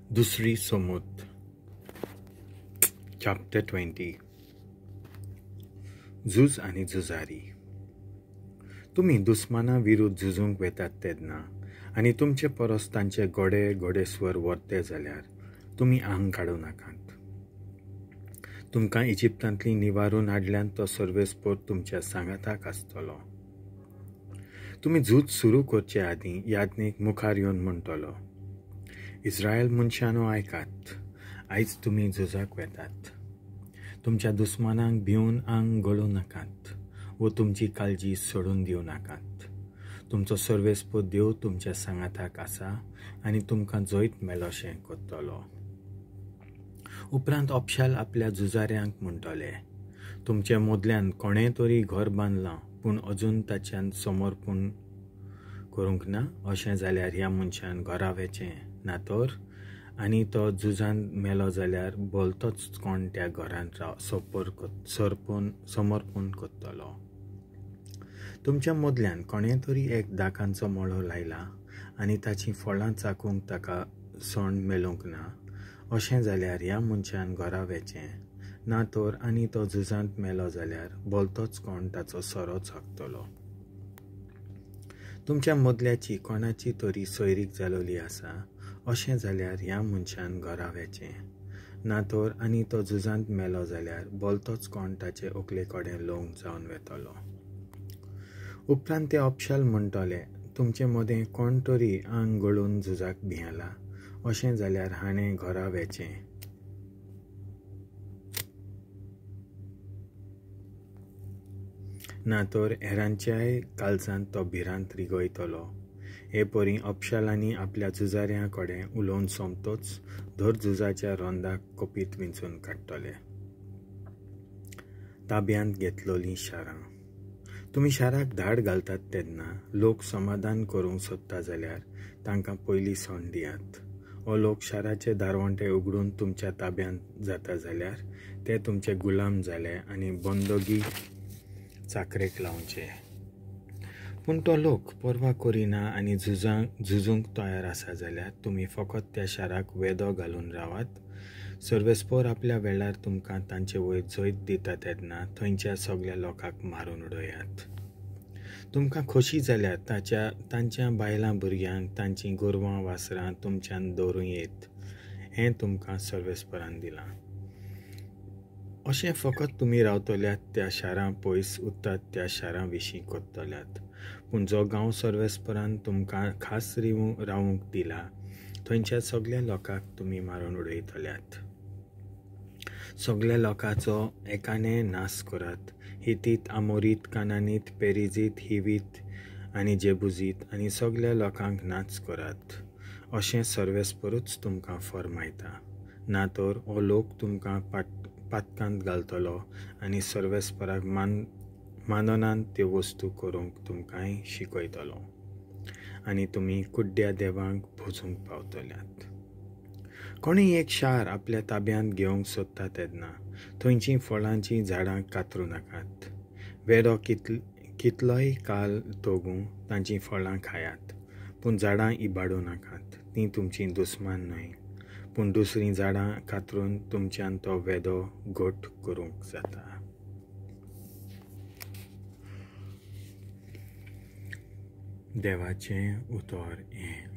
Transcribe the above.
दुसरी समूत चॅप्टर 20 झूज आनी झुजारी. तुम्ही दुस्माना विरुद्ध झुजूंक वेतात तेन्ना आनी तुमचे परस तांचे गोडे घोडेस्वर वरते जाल्यार तुमी आंग काडूं नाकात. तुमकां इजिप्तांतली निवारून हाडल्यान तो सर्वेस्पोर तुमच्या सांगाताक आसतलो. तुमी झूज सुरू करचे आदीं याज्ञेक मुखार येवन म्हणटलो, इस्रायल मनशांनो आयकात, आयज तुमी झुजाक वेतात. तुमच्या दुस्मानांक भिवन आंग गळूं नाकात व तुमची काळजी सोडून दिवं नाकात. तुमचो सर्वेस्पो देव तुमच्या सांगाताक आसा आनी तुमकां जैत मेलोशें कोत्तलो. उपरांत अबशाल आपल्या झुजाऱ्यांक म्हणटले, तुमचे मदल्यान कोणें तरी घर बांदलां पूण अजून ताच्यान समर्पण करूंक ना, अशें जाल्यार ह्या मनशान घरावेचें ना तर, आनी तो झुजांत मेलो जाल्यार भलतोच कोण त्या घरान समर्पण कोत्तलो. तुमच्या मदल्यान कोणें तरी एक दाकांचो मळो लायला आनी ताची फळां चाकूंक ताका सण मेळूंक ना, अशें जाल्यार ह्या मनशान घरावेचें ना तर, आनी तो झुजांत मेलो जाल्यार भलतोच कोण ताचो सोरो चाखतलो. तुमच्या मदल्याची कोणाची तरी सोयरीक जालोली आसा, अशें जाल्यार ह्या मनशान घरावेचें ना तर, आनी तो झुजांत मेलो जाल्यार भलतोच कोण ताचे ओकले कडेन लवंग जावन वेतलो. उपरांत ते अबशाल म्हणटले, तुमचे मदें कोण तरी आंग गळून झुजाक भियेला, अशें जाल्यार हाणें घरावेचें ना तर हेरांच्याय काळजांत तो भिरांत रिगयतलो. हे परी अबशालांनी आपल्या झुजाऱ्यां कडेन उलोवन सोमतोच धर झुजाच्या रोंदाक कोपीत विंचून काडटले. ताब्यांत घेतलोलीं शारां. तुमी शाराक धाड घालतात तेन्ना लोक समाधान करूंक सोदता जाल्यार तांकां पयलीं सण दियात. हो लोक शाराचे दारवंटे उगडून तुमच्या ताब्यांत जाता जाल्यार ते तुमचे गुलाम जाले आनी बंदगी चाकरेक लावचे. पूण तो लोक परवा करिना आनी झुजूंक तयार आसा जाल्यार तुमी फकत त्या शाराक वेदो घालून रावात. सर्वेस्पोर आपल्या वेळार तुमकां तांचे वयर जैत दिता तेन्ना थंयच्या सगळ्या लोकांक मारून उडयात. तुमकां खोशी जाल्यार तांच्या बायलां भुरग्यांक तांचीं गोरवां वासरां तुमच्यान दवरूं येत. हें तुमकां सर्वेस्पोरान दिलां. अशें फकत तुमी रावतल्यात त्या शारां पयस उत्तात त्या शारां विशीं कोत्तल्यात. पूण जो गांव सर्वेस्पोरान तुमकां खास रावूंक दिला, थंयच्या सगळ्या लोकांक तुमी मारून उडयतल्यात. सगळ्या लोकांचो एकाने नाश करात. हितीत, आमोरीत, कानानीत, पेरिजीत, हिवीत आनी जेबुजीत आनी सगळ्या लोकांक नाच करात. अशें सर्वेस्पोरूच तुमकां फर्मायता. ना तर हो लोक तुमकां पातकांत घालतलो आनी सर्वेस्पोराक माननान त्यो वस्तू करूंक तुमकांय शिकयतलो आनी तुमी कुड्ड्या देवांक भोजूंक पावतल्यात. कोणीय एक शार आपल्या ताब्यांत घेवंक सोदता तेन्ना थंयचीं फळांचीं झाडां कातरूं नाकात. वेडो कितलोय काल तोगूं तांचीं फळां खायात, पूण झाडां इबाडूं नाकात. तीं तुमचीं दुस्मान न्हय, पूण दुसरीं झाडां कातरून तुमच्यान तो वेदो घोट करूंक जाता. देवाचें उतर हें.